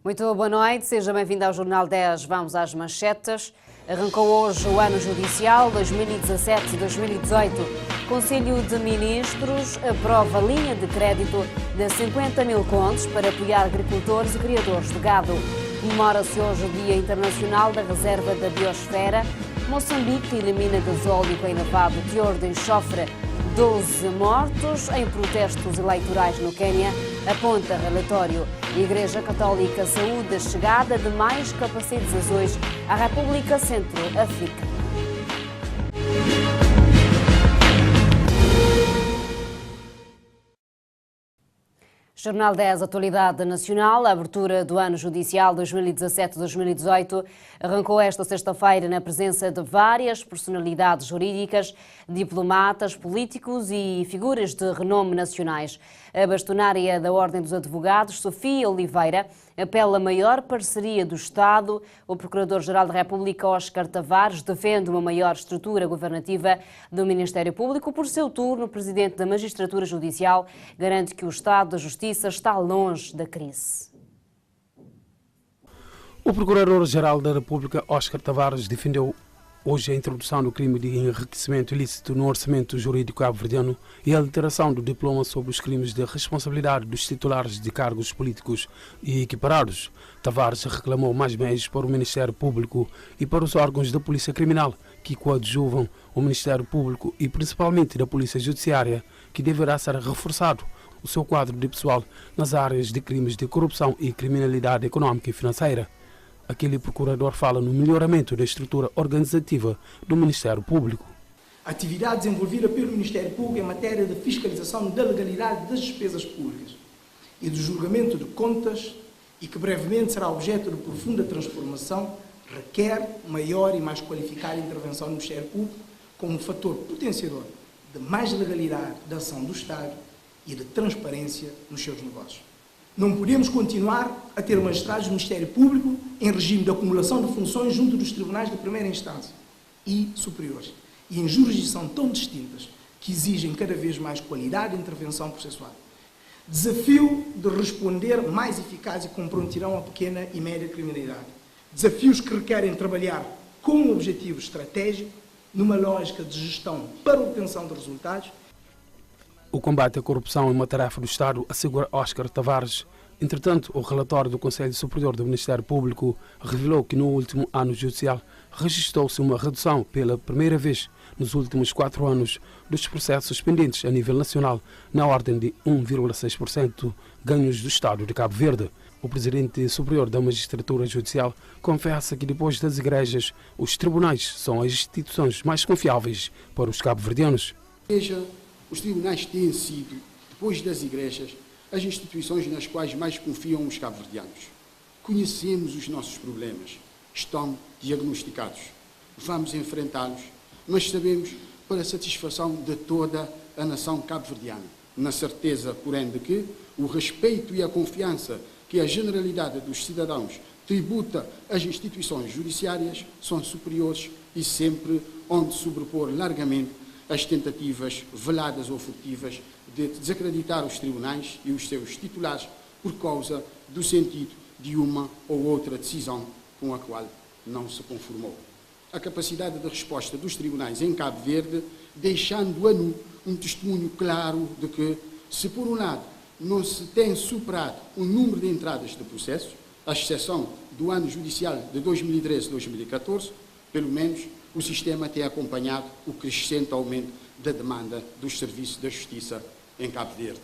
Muito boa noite, seja bem-vindo ao Jornal 10. Vamos às manchetes. Arrancou hoje o ano judicial 2017-2018. Conselho de Ministros aprova linha de crédito de 50 mil contos para apoiar agricultores e criadores de gado. Comemora-se hoje o Dia Internacional da Reserva da Biosfera. Moçambique elimina gasóleo com elevado teor de enxofre. 12 mortos em protestos eleitorais no Quênia, aponta relatório. Igreja Católica saúda a chegada de mais capacetes azuis à República Centro-Africana. Jornal 10, Atualidade Nacional, a abertura do ano judicial 2017-2018 arrancou esta sexta-feira na presença de várias personalidades jurídicas, diplomatas, políticos e figuras de renome nacionais. A bastonária da Ordem dos Advogados, Sofia Oliveira, apela a maior parceria do Estado. O Procurador-Geral da República, Óscar Tavares, defende uma maior estrutura governativa do Ministério Público. Por seu turno, o Presidente da Magistratura Judicial garante que o Estado da Justiça está longe da crise. O Procurador-Geral da República, Óscar Tavares, defendeu hoje a introdução do crime de enriquecimento ilícito no orçamento jurídico cabo-verdiano e a alteração do diploma sobre os crimes de responsabilidade dos titulares de cargos políticos e equiparados. Tavares reclamou mais meios para o Ministério Público e para os órgãos da Polícia Criminal, que coadjuvam o Ministério Público e principalmente da Polícia Judiciária, que deverá ser reforçado o seu quadro de pessoal nas áreas de crimes de corrupção e criminalidade econômica e financeira. Aquele procurador fala no melhoramento da estrutura organizativa do Ministério Público. Atividade desenvolvida pelo Ministério Público em matéria de fiscalização da legalidade das despesas públicas e do julgamento de contas, e que brevemente será objeto de profunda transformação, requer maior e mais qualificada intervenção do Ministério Público como um fator potenciador de mais legalidade da ação do Estado e de transparência nos seus negócios. Não podemos continuar a ter magistrados do Ministério Público em regime de acumulação de funções junto dos tribunais de primeira instância e superiores, e em jurisdição tão distintas, que exigem cada vez mais qualidade de intervenção processual. Desafio de responder mais eficaz e com prontidão à pequena e média criminalidade. Desafios que requerem trabalhar com um objetivo estratégico, numa lógica de gestão para a obtenção de resultados. O combate à corrupção é uma tarefa do Estado, assegura Óscar Tavares. Entretanto, o relatório do Conselho Superior do Ministério Público revelou que no último ano judicial registrou-se uma redução pela primeira vez nos últimos 4 anos dos processos pendentes a nível nacional, na ordem de 1,6% ganhos do Estado de Cabo Verde. O Presidente Superior da Magistratura Judicial confessa que depois das igrejas, os tribunais são as instituições mais confiáveis para os cabo-verdianos. Os tribunais têm sido, depois das igrejas, as instituições nas quais mais confiam os cabo-verdianos. Conhecemos os nossos problemas, estão diagnosticados. Vamos enfrentá-los, mas sabemos para a satisfação de toda a nação cabo-verdiana, na certeza, porém, de que o respeito e a confiança que a generalidade dos cidadãos tributa às instituições judiciárias são superiores e sempre onde sobrepor largamente as tentativas veladas ou furtivas de desacreditar os tribunais e os seus titulares por causa do sentido de uma ou outra decisão com a qual não se conformou. A capacidade de resposta dos tribunais em Cabo Verde, deixando a nu um testemunho claro de que, se por um lado não se tem superado o número de entradas de processos, à exceção do ano judicial de 2013-2014, pelo menos o sistema tem acompanhado o crescente aumento da demanda dos serviços da justiça em Cabo Verde.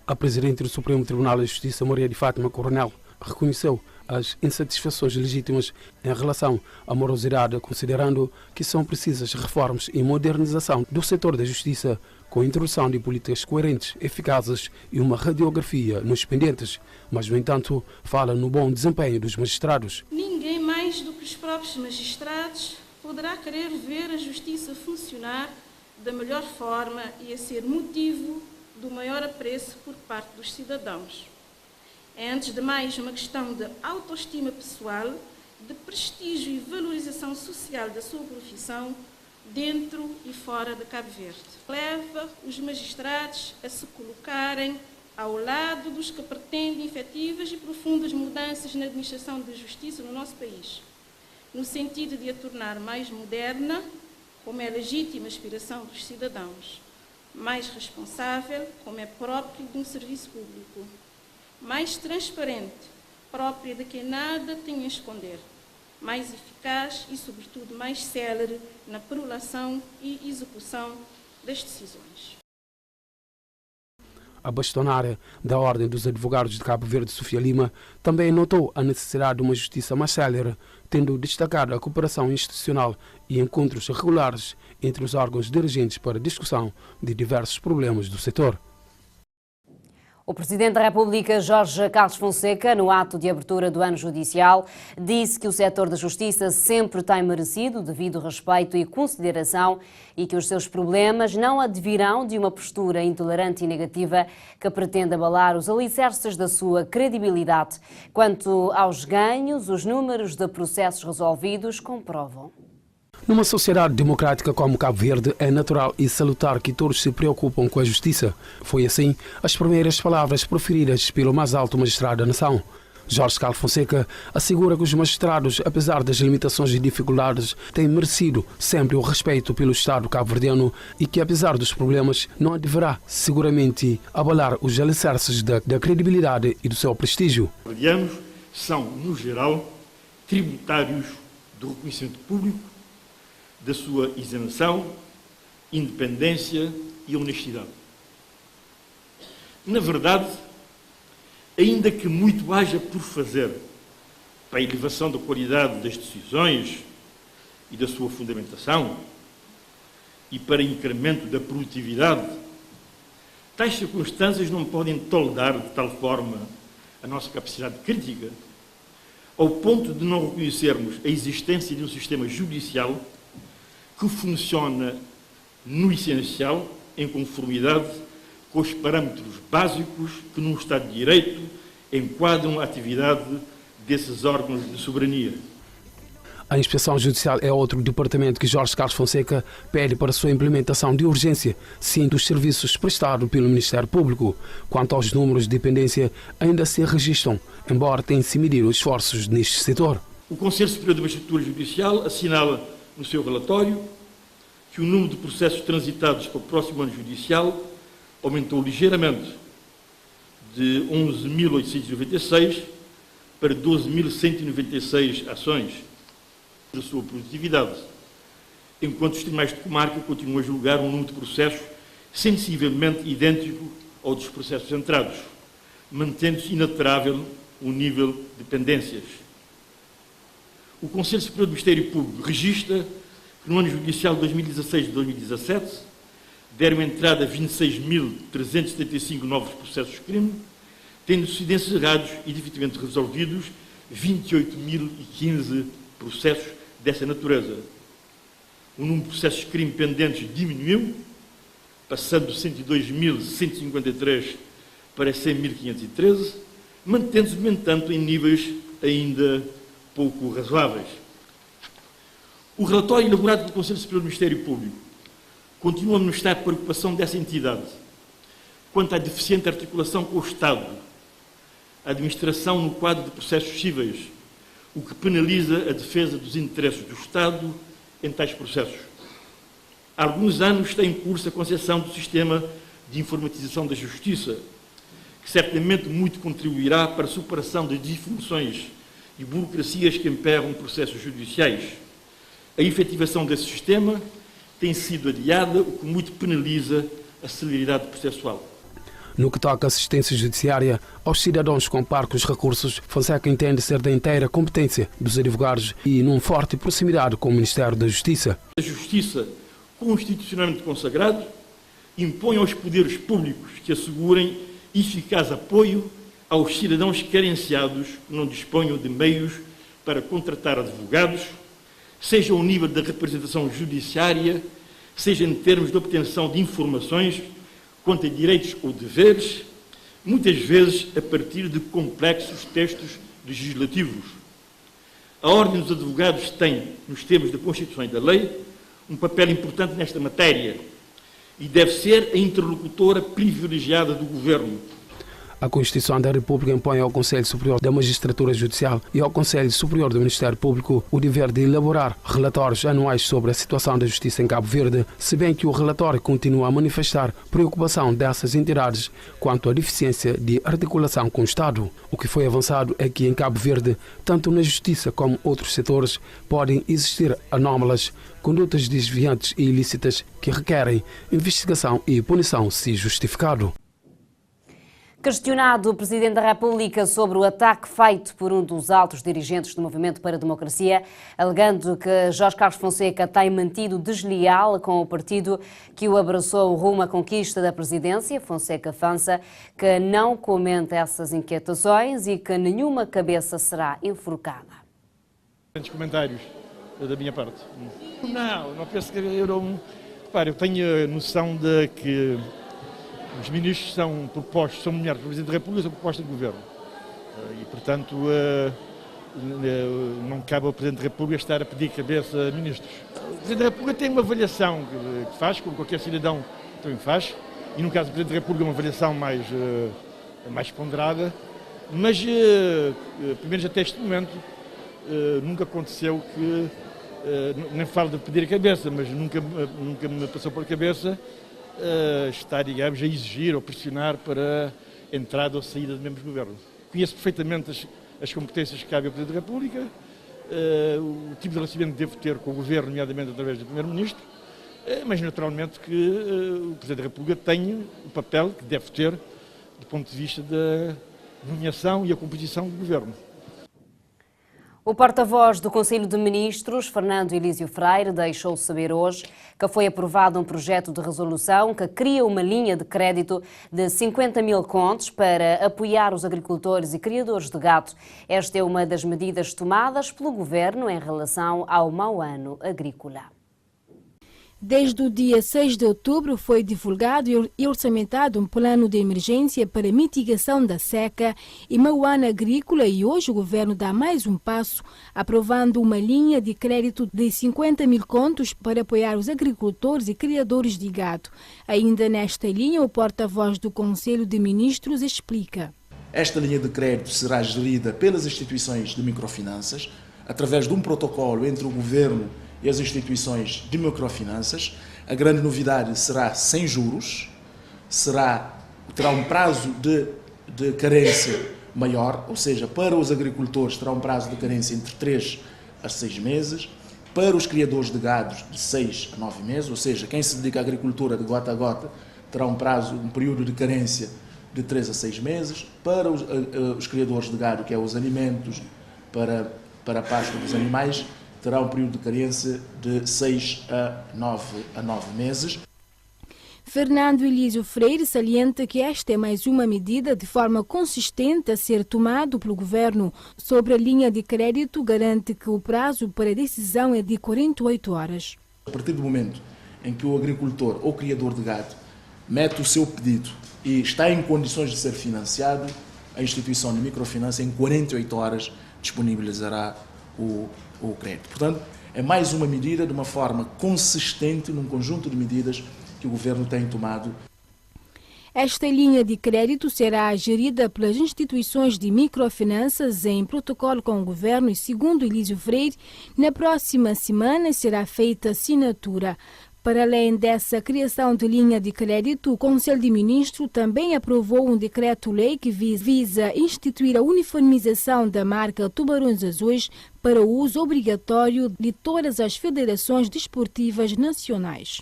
A Presidente do Supremo Tribunal de Justiça, Maria de Fátima Coronel, reconheceu as insatisfações legítimas em relação à morosidade, considerando que são precisas reformas e modernização do setor da justiça, com a introdução de políticas coerentes, eficazes e uma radiografia nos pendentes, mas, no entanto, fala no bom desempenho dos magistrados. Ninguém mais do que os próprios magistrados poderá querer ver a justiça funcionar da melhor forma e a ser motivo do maior apreço por parte dos cidadãos. É, antes de mais, uma questão de autoestima pessoal, de prestígio e valorização social da sua profissão dentro e fora de Cabo Verde. Leva os magistrados a se colocarem ao lado dos que pretendem efetivas e profundas mudanças na administração da justiça no nosso país, no sentido de a tornar mais moderna, como é legítima aspiração dos cidadãos, mais responsável, como é próprio de um serviço público, mais transparente, própria de quem nada tem a esconder, mais eficaz e, sobretudo, mais célere na perulação e execução das decisões. A bastonária da Ordem dos Advogados de Cabo Verde, Sofia Lima, também notou a necessidade de uma justiça mais célere, tendo destacado a cooperação institucional e encontros regulares entre os órgãos dirigentes para discussão de diversos problemas do setor. O Presidente da República, Jorge Carlos Fonseca, no ato de abertura do ano judicial, disse que o setor da justiça sempre tem merecido devido respeito e consideração e que os seus problemas não advirão de uma postura intolerante e negativa que pretende abalar os alicerces da sua credibilidade. Quanto aos ganhos, os números de processos resolvidos comprovam. Numa sociedade democrática como Cabo Verde, é natural e salutar que todos se preocupam com a justiça. Foi assim as primeiras palavras proferidas pelo mais alto magistrado da nação. Jorge Carlos Fonseca assegura que os magistrados, apesar das limitações e dificuldades, têm merecido sempre o respeito pelo Estado cabo-verdiano e que, apesar dos problemas, não deverá seguramente abalar os alicerces da credibilidade e do seu prestígio. Os cabo-verdianos são, no geral, tributários do reconhecimento público, da sua isenção, independência e honestidade. Na verdade, ainda que muito haja por fazer para a elevação da qualidade das decisões e da sua fundamentação e para incremento da produtividade, tais circunstâncias não podem toldar de tal forma a nossa capacidade crítica ao ponto de não reconhecermos a existência de um sistema judicial que funciona no essencial em conformidade com os parâmetros básicos que num Estado de Direito enquadram a atividade desses órgãos de soberania. A Inspeção Judicial é outro departamento que Jorge Carlos Fonseca pede para sua implementação de urgência, ciente dos serviços prestados pelo Ministério Público. Quanto aos números de dependência, ainda se registram, embora tenham-se medido esforços neste setor. O Conselho Superior da Magistratura Judicial assinala no seu relatório que o número de processos transitados para o próximo ano judicial aumentou ligeiramente de 11.896 para 12.196 ações da sua produtividade, enquanto os tribunais de comarca continuam a julgar um número de processos sensivelmente idêntico ao dos processos entrados, mantendo-se inalterável o nível de pendências. O Conselho Superior do Ministério Público registra que no ano judicial de 2016-2017 deram entrada a 26.375 novos processos de crime, tendo-se encerrados e definitivamente resolvidos 28.015 processos dessa natureza. O número de processos de crime pendentes diminuiu, passando de 102.153 para 100.513, mantendo-se, no entanto, em níveis ainda pouco razoáveis. O relatório elaborado pelo Conselho Superior do Ministério Público continua a manifestar a preocupação dessa entidade quanto à deficiente articulação com o Estado, a administração no quadro de processos cíveis, o que penaliza a defesa dos interesses do Estado em tais processos. Há alguns anos está em curso a concepção do sistema de informatização da Justiça, que certamente muito contribuirá para a superação das disfunções e burocracias que emperram processos judiciais. A efetivação desse sistema tem sido adiada, o que muito penaliza a celeridade processual. No que toca à assistência judiciária aos cidadãos com parcos recursos, Fonseca entende ser da inteira competência dos advogados e numa forte proximidade com o Ministério da Justiça. A Justiça, constitucionalmente consagrado, impõe aos poderes públicos que assegurem eficaz apoio aos cidadãos carenciados que não disponham de meios para contratar advogados, seja ao nível da representação judiciária, seja em termos de obtenção de informações quanto a direitos ou deveres, muitas vezes a partir de complexos textos legislativos. A Ordem dos Advogados tem, nos termos da Constituição e da lei, um papel importante nesta matéria e deve ser a interlocutora privilegiada do Governo. A Constituição da República impõe ao Conselho Superior da Magistratura Judicial e ao Conselho Superior do Ministério Público o dever de elaborar relatórios anuais sobre a situação da justiça em Cabo Verde, se bem que o relatório continua a manifestar preocupação dessas entidades quanto à deficiência de articulação com o Estado. O que foi avançado é que em Cabo Verde, tanto na justiça como outros setores, podem existir anómalas, condutas desviantes e ilícitas que requerem investigação e punição se justificado. Questionado o Presidente da República sobre o ataque feito por um dos altos dirigentes do Movimento para a Democracia, alegando que Jorge Carlos Fonseca tem mantido desleal com o partido que o abraçou rumo à conquista da presidência, Fonseca avança que não comenta essas inquietações e que nenhuma cabeça será enforcada. Muitos comentários da minha parte. Não penso que eu não... Repare, eu tenho a noção de que os ministros são propostos, são nomeados pelo Presidente da República, são propostos do Governo. E, portanto, não cabe ao Presidente da República estar a pedir cabeça a ministros. O Presidente da República tem uma avaliação que faz, como qualquer cidadão também faz, e no caso do Presidente da República uma avaliação mais ponderada, mas, pelo menos até este momento, nunca aconteceu que, nem falo de pedir a cabeça, mas nunca me passou por a cabeça estar, digamos, a exigir ou pressionar para a entrada ou saída de membros do Governo. Conheço perfeitamente as competências que cabem ao Presidente da República, o tipo de relacionamento que devo ter com o Governo, nomeadamente através do Primeiro-Ministro, mas naturalmente que o Presidente da República tem o papel que deve ter do ponto de vista da nomeação e a composição do Governo. O porta-voz do Conselho de Ministros, Fernando Elísio Freire, deixou saber hoje que foi aprovado um projeto de resolução que cria uma linha de crédito de 50 mil contos para apoiar os agricultores e criadores de gado. Esta é uma das medidas tomadas pelo Governo em relação ao mau ano agrícola. Desde o dia 6 de outubro foi divulgado e orçamentado um plano de emergência para mitigação da seca e mau ano agrícola e hoje o governo dá mais um passo, aprovando uma linha de crédito de 50 mil contos para apoiar os agricultores e criadores de gado. Ainda nesta linha, o porta-voz do Conselho de Ministros explica. Esta linha de crédito será gerida pelas instituições de microfinanças, através de um protocolo entre o governo e as instituições de microfinanças. A grande novidade será sem juros, terá um prazo de carência maior, ou seja, para os agricultores terá um prazo de carência entre 3 a 6 meses, para os criadores de gados de 6 a 9 meses, ou seja, quem se dedica à agricultura de gota a gota terá um período de carência de 3 a 6 meses, para os criadores de gado, que é os alimentos para a pasto dos animais, terá um período de carência de 6 a 9 meses. Fernando Elísio Freire salienta que esta é mais uma medida de forma consistente a ser tomado pelo Governo. Sobre a linha de crédito, garante que o prazo para decisão é de 48 horas. A partir do momento em que o agricultor ou criador de gado mete o seu pedido e está em condições de ser financiado, a instituição de microfinança em 48 horas disponibilizará o crédito. Portanto, é mais uma medida de uma forma consistente num conjunto de medidas que o Governo tem tomado. Esta linha de crédito será gerida pelas instituições de microfinanças em protocolo com o Governo e, segundo Elísio Freire, na próxima semana será feita assinatura. Para além dessa criação de linha de crédito, o Conselho de Ministros também aprovou um decreto-lei que visa instituir a uniformização da marca Tubarões Azuis para o uso obrigatório de todas as federações desportivas nacionais.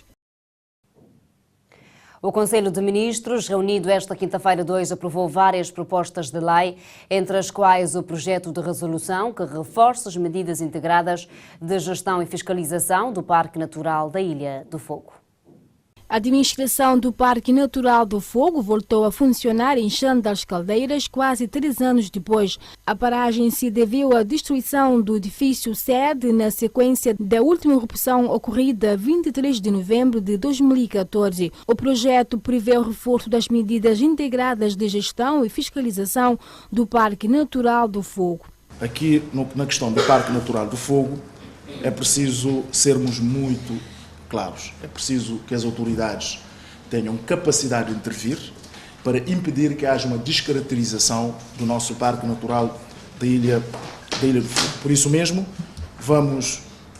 O Conselho de Ministros, reunido esta quinta-feira 2, aprovou várias propostas de lei, entre as quais o projeto de resolução que reforça as medidas integradas de gestão e fiscalização do Parque Natural da Ilha do Fogo. A administração do Parque Natural do Fogo voltou a funcionar em Xande das Caldeiras quase 3 anos depois. A paragem se deveu à destruição do edifício sede na sequência da última erupção ocorrida 23 de novembro de 2014. O projeto prevê o reforço das medidas integradas de gestão e fiscalização do Parque Natural do Fogo. Aqui, na questão do Parque Natural do Fogo, é preciso sermos muito claros. É preciso que as autoridades tenham capacidade de intervir para impedir que haja uma descaracterização do nosso Parque Natural da Ilha do Fogo. Por isso mesmo,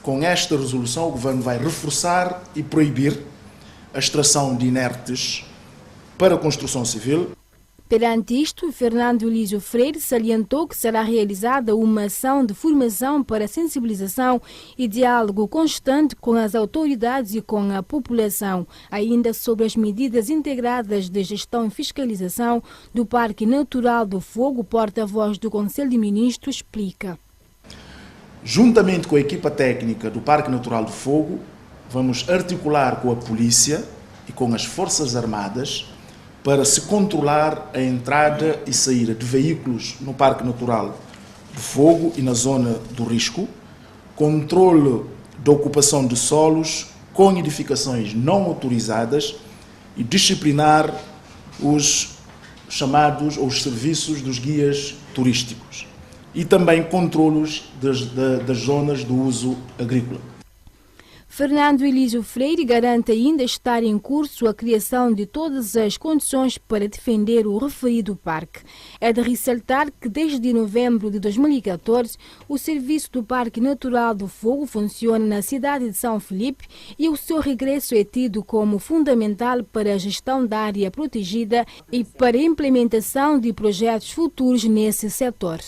com esta resolução, o Governo vai reforçar e proibir a extração de inertes para a construção civil. Perante isto, Fernando Elísio Freire salientou que será realizada uma ação de formação para sensibilização e diálogo constante com as autoridades e com a população, ainda sobre as medidas integradas de gestão e fiscalização do Parque Natural do Fogo. O porta-voz do Conselho de Ministros explica. Juntamente com a equipa técnica do Parque Natural do Fogo, vamos articular com a polícia e com as Forças Armadas para se controlar a entrada e saída de veículos no Parque Natural do Fogo e na zona do risco, controle da ocupação de solos com edificações não autorizadas e disciplinar os chamados ou os serviços dos guias turísticos e também controlos das zonas do uso agrícola. Fernando Elísio Freire garante ainda estar em curso a criação de todas as condições para defender o referido parque. É de ressaltar que desde novembro de 2014 o serviço do Parque Natural do Fogo funciona na cidade de São Filipe e o seu regresso é tido como fundamental para a gestão da área protegida e para a implementação de projetos futuros nesse setor.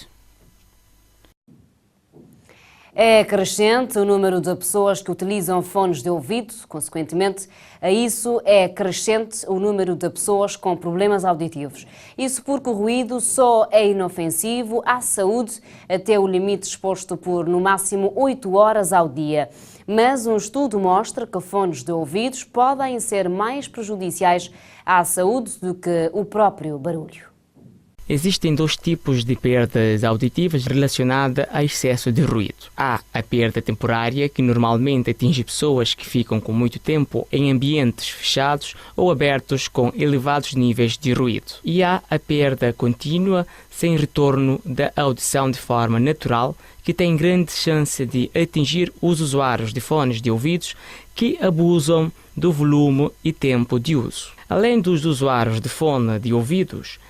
É crescente o número de pessoas que utilizam fones de ouvido, consequentemente, a isso é crescente o número de pessoas com problemas auditivos. Isso porque o ruído só é inofensivo à saúde até o limite exposto por, no máximo, 8 horas ao dia. Mas um estudo mostra que fones de ouvidos podem ser mais prejudiciais à saúde do que o próprio barulho. Existem dois tipos de perdas auditivas relacionadas a excesso de ruído. Há a perda temporária, que normalmente atinge pessoas que ficam com muito tempo em ambientes fechados ou abertos com elevados níveis de ruído. E há a perda contínua, sem retorno da audição de forma natural, que tem grande chance de atingir os usuários de fones de ouvidos que abusam do volume e tempo de uso. Além dos usuários de fone de ouvidos,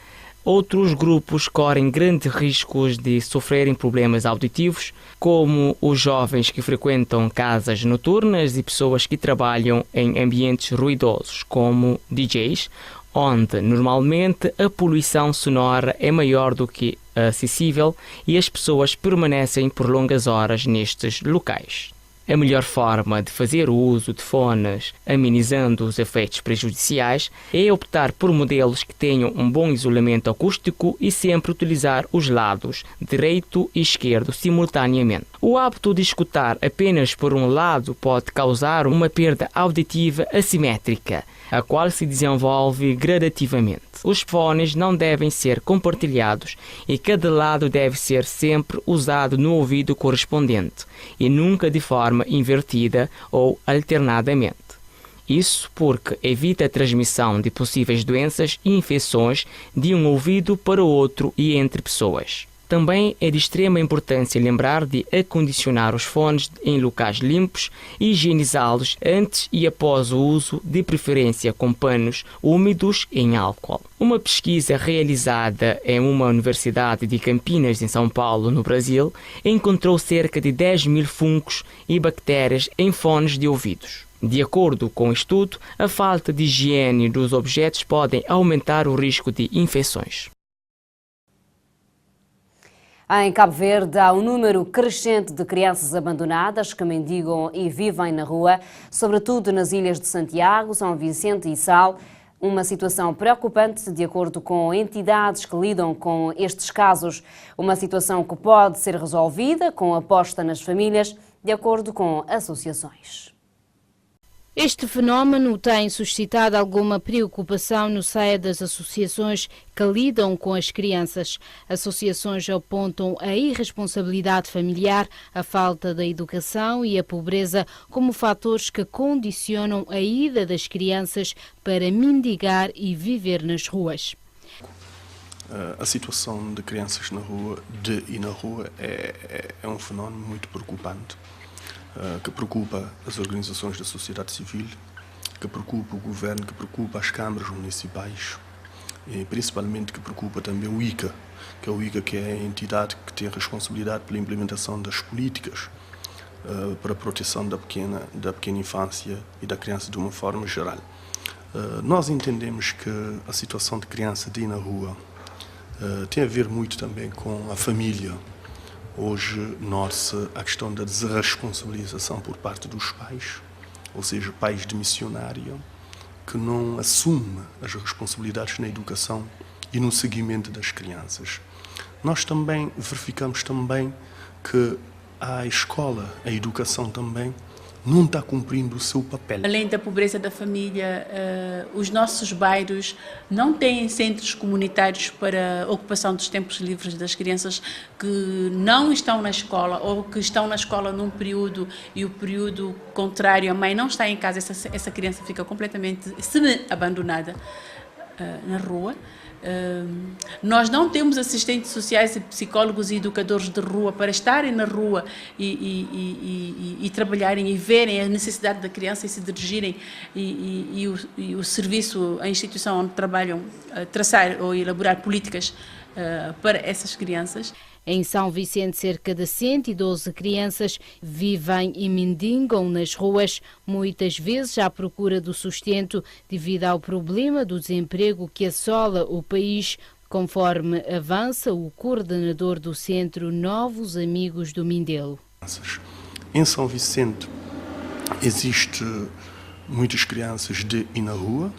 outros grupos correm grandes riscos de sofrerem problemas auditivos, como os jovens que frequentam casas noturnas e pessoas que trabalham em ambientes ruidosos, como DJs, onde normalmente a poluição sonora é maior do que acessível e as pessoas permanecem por longas horas nestes locais. A melhor forma de fazer o uso de fones, amenizando os efeitos prejudiciais, é optar por modelos que tenham um bom isolamento acústico e sempre utilizar os lados direito e esquerdo simultaneamente. O hábito de escutar apenas por um lado pode causar uma perda auditiva assimétrica, a qual se desenvolve gradativamente. Os fones não devem ser compartilhados e cada lado deve ser sempre usado no ouvido correspondente e nunca de forma invertida ou alternadamente. Isso porque evita a transmissão de possíveis doenças e infecções de um ouvido para o outro e entre pessoas. Também é de extrema importância lembrar de acondicionar os fones em locais limpos e higienizá-los antes e após o uso, de preferência com panos úmidos em álcool. Uma pesquisa realizada em uma universidade de Campinas, em São Paulo, no Brasil, encontrou cerca de 10.000 fungos e bactérias em fones de ouvidos. De acordo com o estudo, a falta de higiene dos objetos pode aumentar o risco de infecções. Em Cabo Verde, há um número crescente de crianças abandonadas que mendigam e vivem na rua, sobretudo nas ilhas de Santiago, São Vicente e Sal. Uma situação preocupante, de acordo com entidades que lidam com estes casos. Uma situação que pode ser resolvida com aposta nas famílias, de acordo com associações. Este fenómeno tem suscitado alguma preocupação no seio das associações que lidam com as crianças. Associações apontam a irresponsabilidade familiar, a falta de educação e a pobreza como fatores que condicionam a ida das crianças para mendigar e viver nas ruas. A situação de crianças na rua é um fenómeno muito preocupante. Que preocupa as organizações da sociedade civil, que preocupa o governo, que preocupa as câmaras municipais, e principalmente que preocupa também o ICA, que é a entidade que tem a responsabilidade pela implementação das políticas para a proteção da pequena infância e da criança de uma forma geral. Nós entendemos que a situação de criança de ir na rua tem a ver muito também com a família. Hoje nota-se a questão da desresponsabilização por parte dos pais, ou seja, pais de missionária, que não assumem as responsabilidades na educação e no seguimento das crianças. Nós também verificamos também que a escola, a educação também, não está cumprindo o seu papel. Além da pobreza da família, os nossos bairros não têm centros comunitários para a ocupação dos tempos livres das crianças que não estão na escola ou que estão na escola num período e o período contrário, a mãe não está em casa, essa criança fica completamente semi-abandonada na rua. Nós não temos assistentes sociais, psicólogos e educadores de rua para estarem na rua e trabalharem e verem a necessidade da criança e se dirigirem e o serviço, a instituição onde trabalham, traçar ou elaborar políticas para essas crianças. Em São Vicente, cerca de 112 crianças vivem e mendigam nas ruas, muitas vezes à procura do sustento devido ao problema do desemprego que assola o país, conforme avança o coordenador do Centro Novos Amigos do Mindelo. Em São Vicente existem muitas crianças de ir na rua.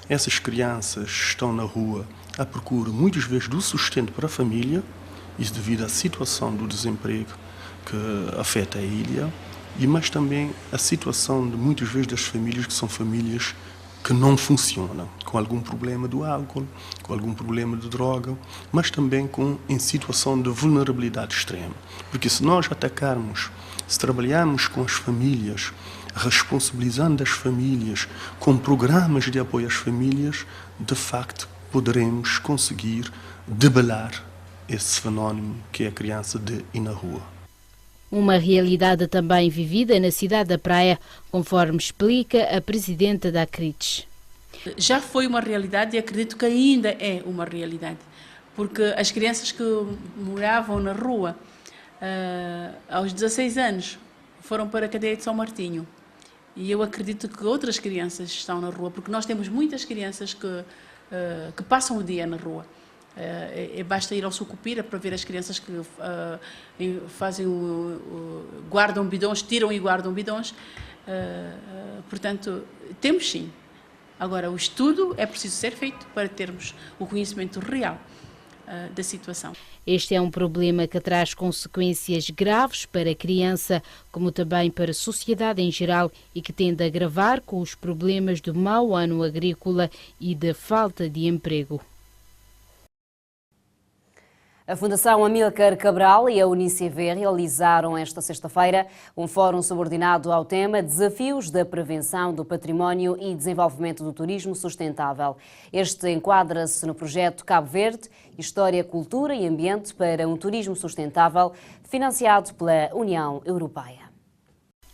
Essas crianças estão na rua à procura muitas vezes do sustento para a família, isso devido à situação do desemprego que afeta a ilha, mas também a situação de muitas vezes das famílias que são famílias que não funcionam, com algum problema do álcool, com algum problema de droga, mas também em situação de vulnerabilidade extrema. Porque se nós atacarmos, se trabalharmos com as famílias, responsabilizando as famílias, com programas de apoio às famílias, de facto poderemos conseguir debelar esse fenómeno que é a criança de ir na rua. Uma realidade também vivida na cidade da Praia, conforme explica a presidenta da ACRITES. Já foi uma realidade e acredito que ainda é uma realidade, porque as crianças que moravam na rua aos 16 anos foram para a cadeia de São Martinho. E eu acredito que outras crianças estão na rua, porque nós temos muitas crianças que passam o dia na rua. Basta ir ao Sucupira para ver as crianças que guardam bidões, tiram e guardam bidões. Portanto, temos sim. Agora, o estudo é preciso ser feito para termos o conhecimento real da situação. Este é um problema que traz consequências graves para a criança, como também para a sociedade em geral, e que tende a agravar com os problemas do mau ano agrícola e da falta de emprego. A Fundação Amílcar Cabral e a UNICEF realizaram esta sexta-feira um fórum subordinado ao tema Desafios da Prevenção do Património e Desenvolvimento do Turismo Sustentável. Este enquadra-se no projeto Cabo Verde, História, Cultura e Ambiente para um Turismo Sustentável, financiado pela União Europeia.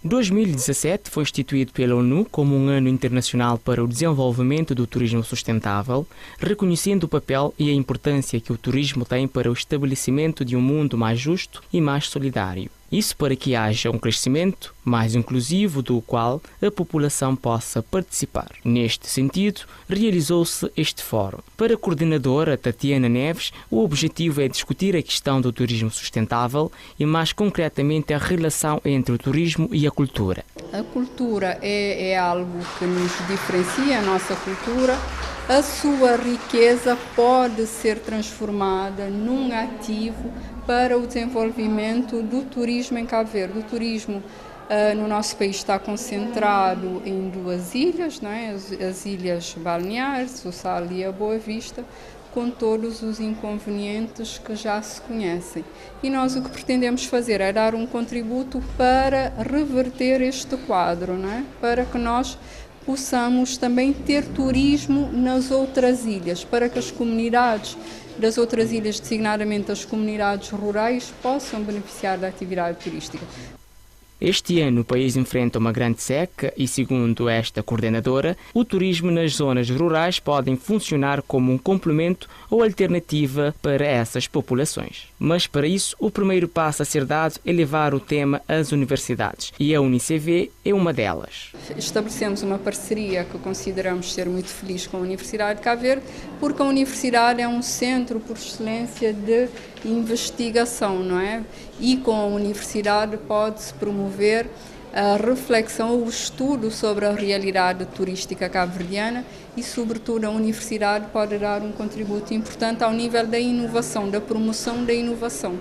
2017 foi instituído pela ONU como um ano internacional para o desenvolvimento do turismo sustentável, reconhecendo o papel e a importância que o turismo tem para o estabelecimento de um mundo mais justo e mais solidário. Isso para que haja um crescimento mais inclusivo do qual a população possa participar. Neste sentido, realizou-se este fórum. Para a coordenadora Tatiana Neves, o objetivo é discutir a questão do turismo sustentável e, mais concretamente, a relação entre o turismo e a cultura. A cultura é algo que nos diferencia, a nossa cultura. A sua riqueza pode ser transformada num ativo para o desenvolvimento do turismo em Cabo Verde. O turismo no nosso país está concentrado em duas ilhas, não é? As ilhas balneares, o Sal e a Boa Vista, com todos os inconvenientes que já se conhecem. E nós o que pretendemos fazer é dar um contributo para reverter este quadro, não é? Para que nós possamos também ter turismo nas outras ilhas, para que as comunidades das outras ilhas, designadamente as comunidades rurais, possam beneficiar da atividade turística. Este ano o país enfrenta uma grande seca e, segundo esta coordenadora, o turismo nas zonas rurais pode funcionar como um complemento ou alternativa para essas populações. Mas para isso, o primeiro passo a ser dado é levar o tema às universidades e a UNICV é uma delas. Estabelecemos uma parceria que consideramos ser muito feliz com a Universidade de Cabo Verde, porque a Universidade é um centro por excelência de investigação, não é? E com a Universidade pode-se promover a reflexão, o estudo sobre a realidade turística cabo-verdiana e, sobretudo, a Universidade pode dar um contributo importante ao nível da inovação, da promoção da inovação.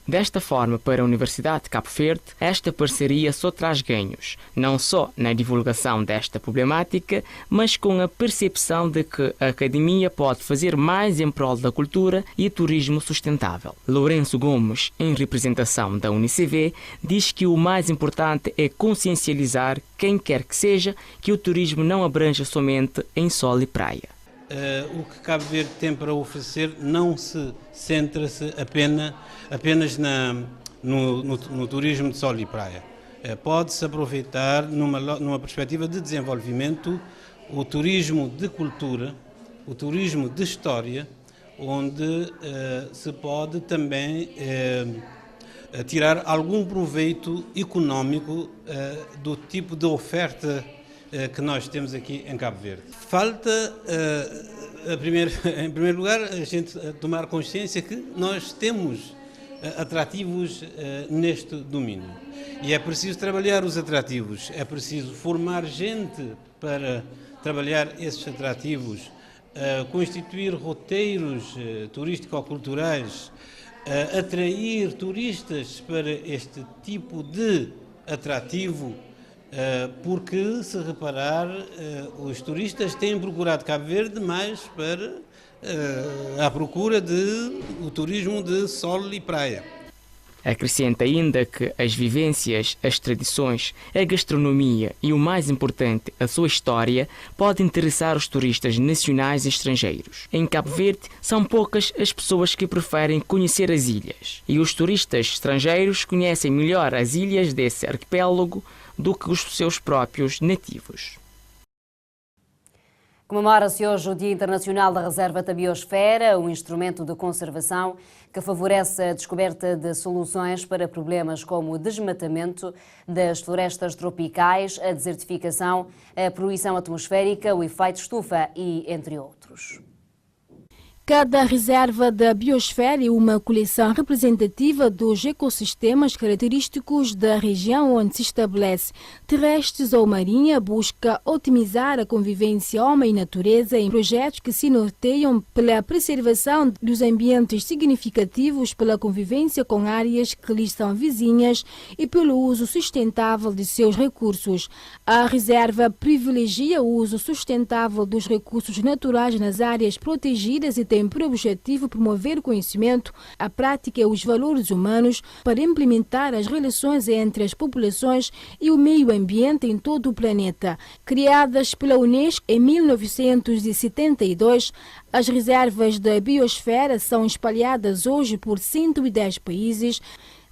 Desta forma, para a Universidade de Cabo Verde, esta parceria só traz ganhos, não só na divulgação desta problemática, mas com a percepção de que a academia pode fazer mais em prol da cultura e turismo sustentável. Lourenço Gomes, em representação da UNICV, diz que o mais importante é consciencializar quem quer que seja que o turismo não abranja somente em sol e praia. O que Cabo Verde tem para oferecer não se centra-se apenas no turismo de sol e praia. Pode-se aproveitar numa perspectiva de desenvolvimento o turismo de cultura, o turismo de história, onde se pode também tirar algum proveito económico do tipo de oferta que nós temos aqui em Cabo Verde. Falta, em primeiro lugar, a gente tomar consciência que nós temos atrativos neste domínio. E é preciso trabalhar os atrativos, é preciso formar gente para trabalhar esses atrativos, constituir roteiros turístico-culturais, atrair turistas para este tipo de atrativo. Porque, se reparar, os turistas têm procurado Cabo Verde mais à procura do turismo de sol e praia. Acrescenta ainda que as vivências, as tradições, a gastronomia e, o mais importante, a sua história podem interessar os turistas nacionais e estrangeiros. Em Cabo Verde, são poucas as pessoas que preferem conhecer as ilhas. E os turistas estrangeiros conhecem melhor as ilhas desse arquipélago do que os seus próprios nativos. Comemora-se hoje o Dia Internacional da Reserva da Biosfera, um instrumento de conservação que favorece a descoberta de soluções para problemas como o desmatamento das florestas tropicais, a desertificação, a poluição atmosférica, o efeito estufa e entre outros. Cada reserva da biosfera é uma coleção representativa dos ecossistemas característicos da região onde se estabelece. Terrestres ou marinha, busca otimizar a convivência homem e natureza em projetos que se norteiam pela preservação dos ambientes significativos, pela convivência com áreas que lhes são vizinhas e pelo uso sustentável de seus recursos. A reserva privilegia o uso sustentável dos recursos naturais nas áreas protegidas e tem por objetivo promover o conhecimento, a prática e os valores humanos para implementar as relações entre as populações e o meio ambiente em todo o planeta. Criadas pela Unesco em 1972, as reservas da biosfera são espalhadas hoje por 110 países.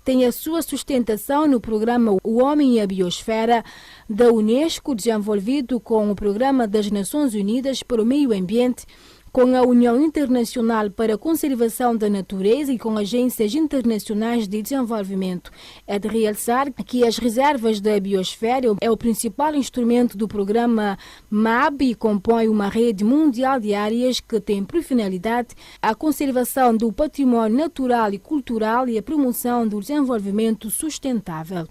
Tem a sua sustentação no programa O Homem e a Biosfera da Unesco, desenvolvido com o Programa das Nações Unidas para o Meio Ambiente, com a União Internacional para a Conservação da Natureza e com agências internacionais de desenvolvimento. É de realçar que as reservas da biosfera é o principal instrumento do programa MAB e compõe uma rede mundial de áreas que tem por finalidade a conservação do património natural e cultural e a promoção do desenvolvimento sustentável.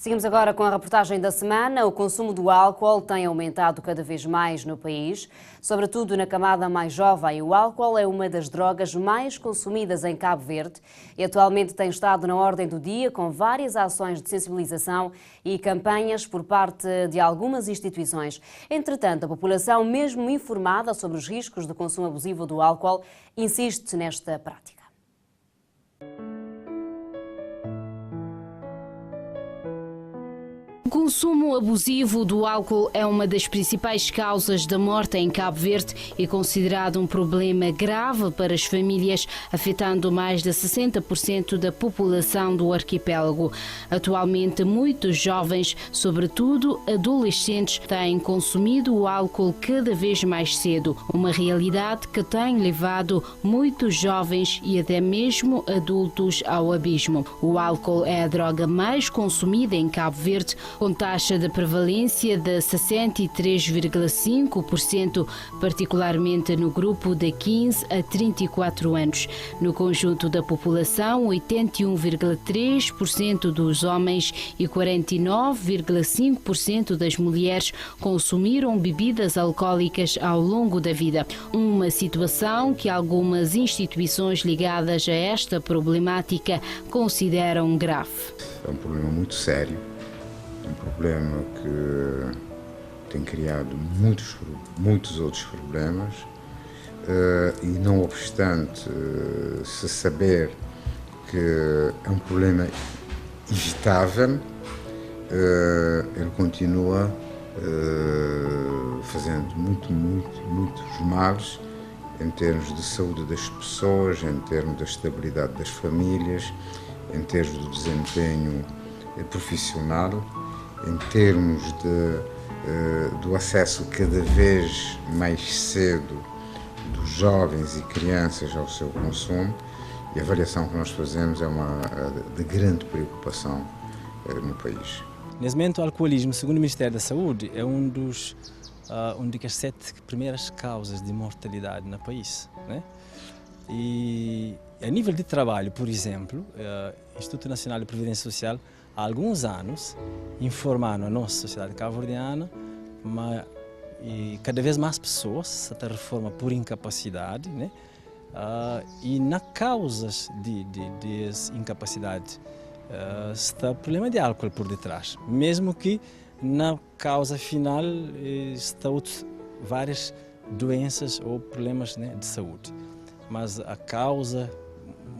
Seguimos agora com a reportagem da semana. O consumo do álcool tem aumentado cada vez mais no país, sobretudo na camada mais jovem. O álcool é uma das drogas mais consumidas em Cabo Verde e atualmente tem estado na ordem do dia com várias ações de sensibilização e campanhas por parte de algumas instituições. Entretanto, a população, mesmo informada sobre os riscos do consumo abusivo do álcool, insiste nesta prática. O consumo abusivo do álcool é uma das principais causas da morte em Cabo Verde e considerado um problema grave para as famílias, afetando mais de 60% da população do arquipélago. Atualmente, muitos jovens, sobretudo adolescentes, têm consumido o álcool cada vez mais cedo, uma realidade que tem levado muitos jovens e até mesmo adultos ao abismo. O álcool é a droga mais consumida em Cabo Verde, com taxa de prevalência de 63,5%, particularmente no grupo de 15 a 34 anos. No conjunto da população, 81,3% dos homens e 49,5% das mulheres consumiram bebidas alcoólicas ao longo da vida. Uma situação que algumas instituições ligadas a esta problemática consideram grave. É um problema muito sério, um problema que tem criado muitos outros problemas e, não obstante se saber que é um problema evitável, ele continua fazendo muitos males em termos de saúde das pessoas, em termos da estabilidade das famílias, em termos do desempenho profissional, em termos do acesso cada vez mais cedo dos jovens e crianças ao seu consumo, e a avaliação que nós fazemos é uma de grande preocupação no país. Nesse momento, o alcoolismo, segundo o Ministério da Saúde, é uma das 7 primeiras causas de mortalidade no país, né? E a nível de trabalho, por exemplo, o Instituto Nacional de Previdência Social, há alguns anos, informando a nossa sociedade cabo-verdiana, e cada vez mais pessoas se reformam por incapacidade, né? E na causas de incapacidade está o problema de álcool por detrás, mesmo que na causa final estão várias doenças ou problemas, né, de saúde. Mas a causa,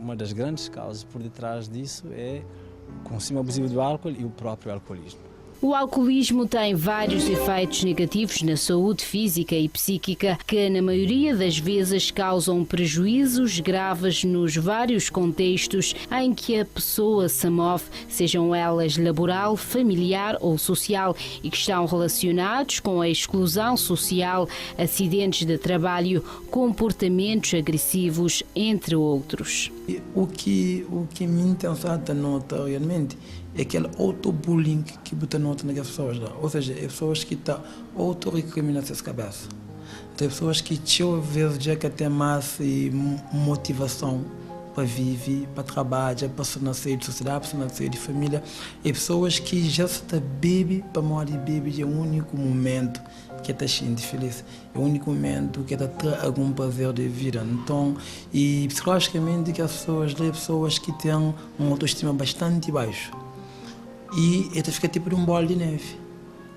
uma das grandes causas por detrás disso é o consumo abusivo do álcool e o próprio alcoolismo. O alcoolismo tem vários efeitos negativos na saúde física e psíquica que, na maioria das vezes, causam prejuízos graves nos vários contextos em que a pessoa se move, sejam elas laboral, familiar ou social, e que estão relacionados com a exclusão social, acidentes de trabalho, comportamentos agressivos, entre outros. O que me intenção nota realmente é aquele auto-bullying que bota nota nas pessoas lá. Ou seja, é pessoas que estão auto-recriminando essas cabeças. Tem pessoas que às vezes já que têm mais motivação para viver, para trabalhar, para se nascer de sociedade, para se nascer de família. E pessoas que já se bebe para morrer bebe é o único momento que está sendo feliz. É o único momento que está traz algum prazer de vida. Então, e psicologicamente que as pessoas que têm uma autoestima bastante baixa. E ele fica tipo de um bolo de neve.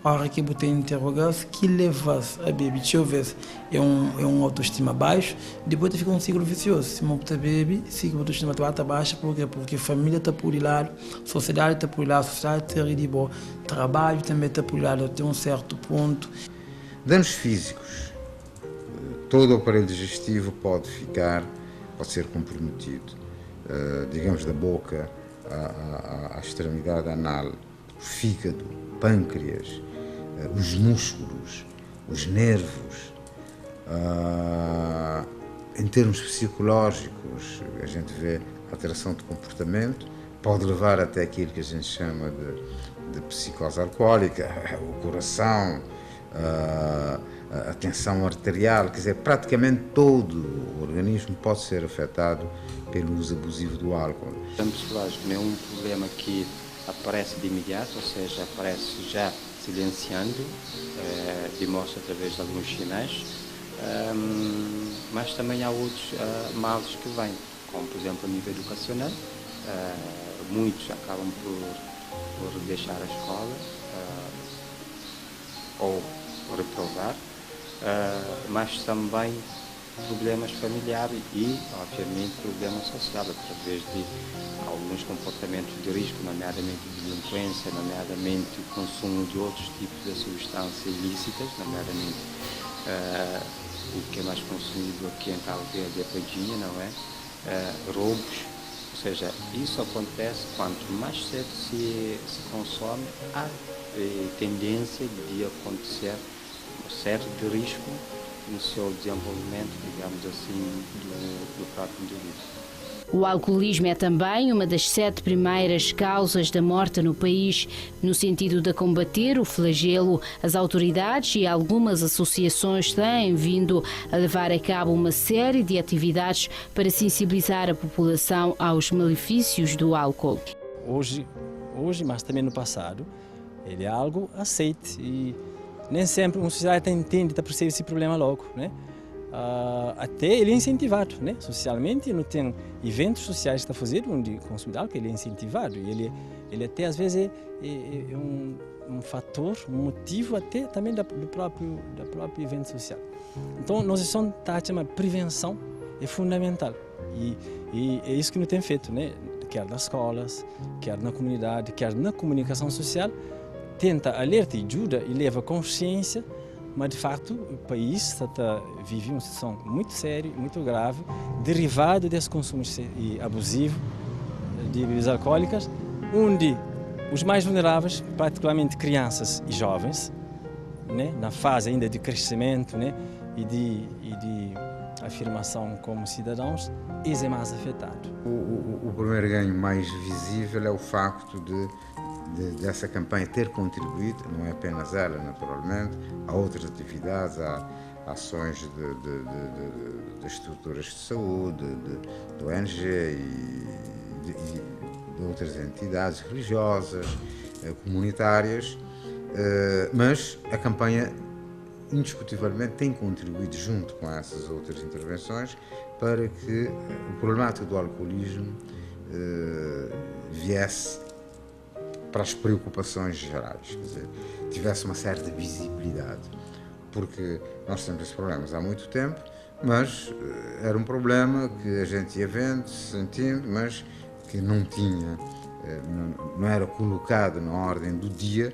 A hora que você interrogar-se, que leva-se a beber, deixa eu ver, é um autoestima baixo, depois fica um ciclo vicioso. Se você bebe, se a autoestima está baixa, por quê? Porque a família está por lá, a sociedade está por lá, a sociedade está de boa, o trabalho também está por lá, até um certo ponto. Danos físicos. Todo o aparelho digestivo pode ser comprometido. Digamos, da boca à extremidade anal, o fígado, pâncreas, os músculos, os nervos. Em termos psicológicos, a gente vê alteração de comportamento, pode levar até aquilo que a gente chama de psicose alcoólica, o coração, a tensão arterial, quer dizer, praticamente todo o organismo pode ser afetado pelo uso abusivo do álcool. O exame psicológico não é um problema que aparece de imediato, ou seja, aparece já silenciando, demonstra através de alguns sinais, mas também há outros males que vêm, como por exemplo a nível educacional, muitos acabam por deixar a escola ou reprovar, mas também problemas familiares e, obviamente, problemas sociais, através de alguns comportamentos de risco, nomeadamente delinquência, nomeadamente o consumo de outros tipos de substâncias ilícitas, nomeadamente o que é mais consumido aqui em Cabo Verde é a padinha, não é? Roubos, ou seja, isso acontece quanto mais cedo se consome, há tendência de acontecer um certo de risco no seu desenvolvimento, digamos assim, do próprio indivíduo. O alcoolismo é também uma das 7 primeiras causas da morte no país. No sentido de combater o flagelo, as autoridades e algumas associações têm vindo a levar a cabo uma série de atividades para sensibilizar a população aos malefícios do álcool. Hoje, mas também no passado, ele é algo aceito e nem sempre uma sociedade entende, percebe esse problema logo, né? Até ele é incentivado, né? Socialmente, não tem eventos sociais que está fazendo onde consumir álcool, ele é incentivado e ele até às vezes é um fator, um motivo até também do próprio evento social. Então, nós estamos a prevenção é fundamental e é isso que não tem feito, né? Quer nas escolas, quer na comunidade, quer na comunicação social, tenta alerta e ajuda e leva consciência. Mas, de facto, o país vive uma situação muito séria, muito grave, derivado desse consumo abusivo de bebidas alcoólicas, onde os mais vulneráveis, particularmente crianças e jovens, né, na fase ainda de crescimento, né, e de afirmação como cidadãos, é mais afetado. O primeiro ganho mais visível é o facto dessa campanha ter contribuído, não é apenas ela, naturalmente, a outras atividades, a ações de estruturas de saúde, de ONG e de outras entidades religiosas, comunitárias, mas a campanha indiscutivelmente tem contribuído junto com essas outras intervenções para que o problemático do alcoolismo viesse para as preocupações gerais, quer dizer, tivesse uma certa visibilidade, porque nós temos esses problemas há muito tempo, mas era um problema que a gente ia vendo, sentindo, mas que não tinha, não era colocado na ordem do dia,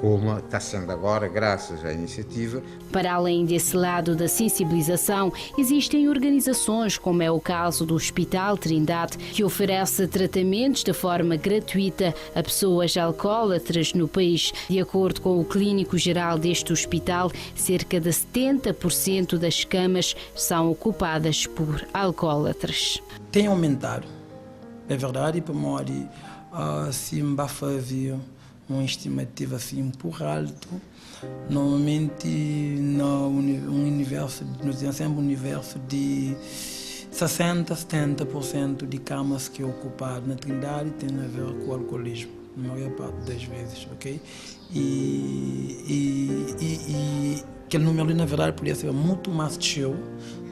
como está sendo agora, graças à iniciativa. Para além desse lado da sensibilização, existem organizações, como é o caso do Hospital Trindade, que oferece tratamentos de forma gratuita a pessoas alcoólatras no país. De acordo com o clínico-geral deste hospital, cerca de 70% das camas são ocupadas por alcoólatras. Tem aumentado, é verdade, para morrer, se me fazer uma estimativa assim por alto. Normalmente nós temos sempre um universo de 60-70% de camas que é ocupado na Trindade tem a ver com o alcoolismo, na maior parte das vezes, ok? E aquele número, na verdade, poderia ser muito mais cheio,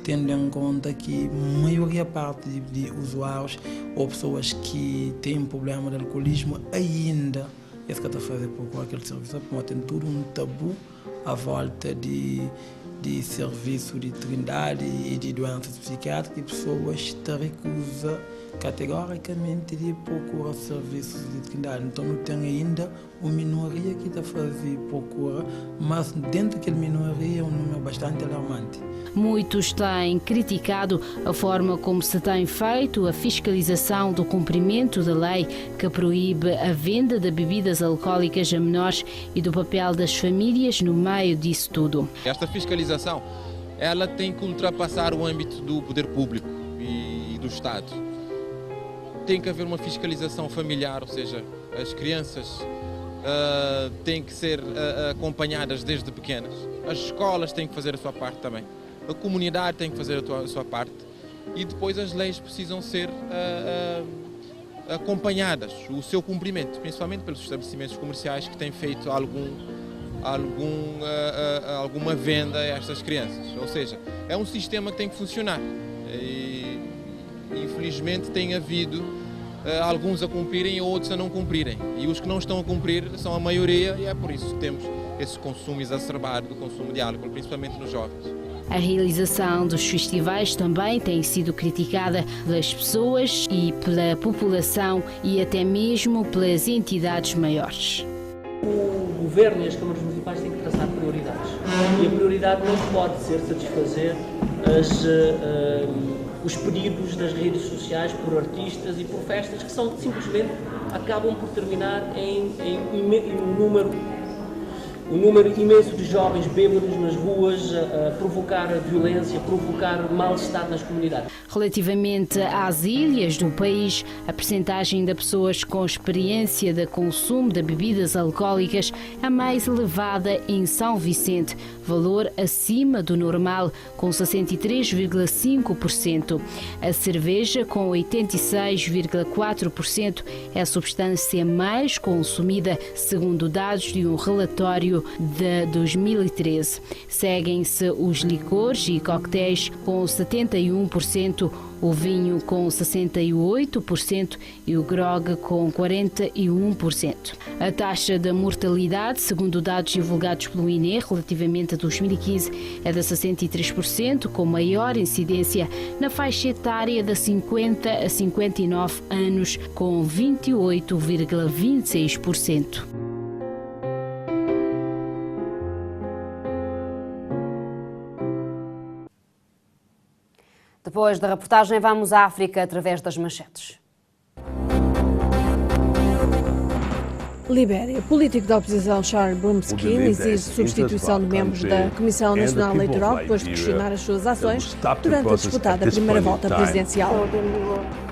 tendo em conta que a maioria parte de usuários ou pessoas que têm problema de alcoolismo ainda esse que está a fazer por aquele serviço, porque tem tudo um tabu à volta de serviço de Trindade e de doenças psiquiátricas e pessoas se recusam categoricamente de procurar serviços de Trindade. Então não tem ainda uma minoria que está a fazer procura, mas dentro daquela minoria é um número bastante alarmante. Muitos têm criticado a forma como se tem feito a fiscalização do cumprimento da lei que proíbe a venda de bebidas alcoólicas a menores e do papel das famílias no meio disso tudo. Esta fiscalização, ela tem que ultrapassar o âmbito do poder público e do Estado. Tem que haver uma fiscalização familiar, ou seja, as crianças têm que ser acompanhadas desde pequenas. As escolas têm que fazer a sua parte também. A comunidade tem que fazer a sua parte e depois as leis precisam ser acompanhadas, o seu cumprimento, principalmente pelos estabelecimentos comerciais que têm feito alguma venda a estas crianças. Ou seja, é um sistema que tem que funcionar e infelizmente tem havido alguns a cumprirem e outros a não cumprirem. E os que não estão a cumprir são a maioria e é por isso que temos esse consumo exacerbado do consumo de álcool, principalmente nos jovens. A realização dos festivais também tem sido criticada pelas pessoas e pela população e até mesmo pelas entidades maiores. O Governo e as câmaras municipais têm que traçar prioridades. E a prioridade não pode ser satisfazer os pedidos das redes sociais por artistas e por festas que simplesmente acabam por terminar em um número imenso de jovens bêbados nas ruas, a provocar violência, provocar mal-estar nas comunidades. Relativamente às ilhas do país, a percentagem de pessoas com experiência de consumo de bebidas alcoólicas é mais elevada em São Vicente, valor acima do normal, com 63,5%. A cerveja, com 86,4%, é a substância mais consumida, segundo dados de um relatório de 2013. Seguem-se os licores e coquetéis com 71%, o vinho com 68% e o grog com 41%. A taxa de mortalidade, segundo dados divulgados pelo INE relativamente a 2015, é de 63%, com maior incidência na faixa etária de 50 a 59 anos, com 28,26%. Depois da reportagem, vamos à África através das manchetes. Libéria. Político da oposição Charles Brumskin exige substituição de membros da Comissão Nacional Eleitoral depois de questionar as suas ações durante a disputada primeira volta presidencial.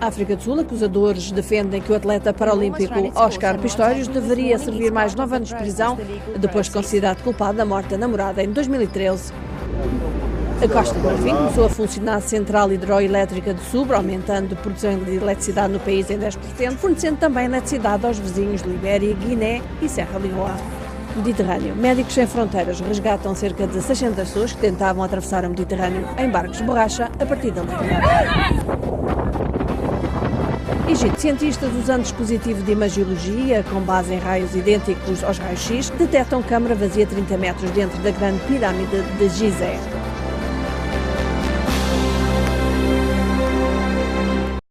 África do Sul, acusadores defendem que o atleta paralímpico Oscar Pistorius deveria servir mais 9 anos de prisão depois de considerado culpado da morte da namorada em 2013. A Costa do Marfim começou a funcionar a central hidroelétrica do Sul, aumentando a produção de eletricidade no país em 10%, fornecendo também eletricidade aos vizinhos de Libéria, Guiné e Serra Leoa. Mediterrâneo. Médicos Sem Fronteiras resgatam cerca de 600 pessoas que tentavam atravessar o Mediterrâneo em barcos de borracha a partir da Líbia. Egito. Cientistas usando dispositivo de imagiologia com base em raios idênticos aos raios-x detectam câmara vazia 30 metros dentro da grande pirâmide de Gizé.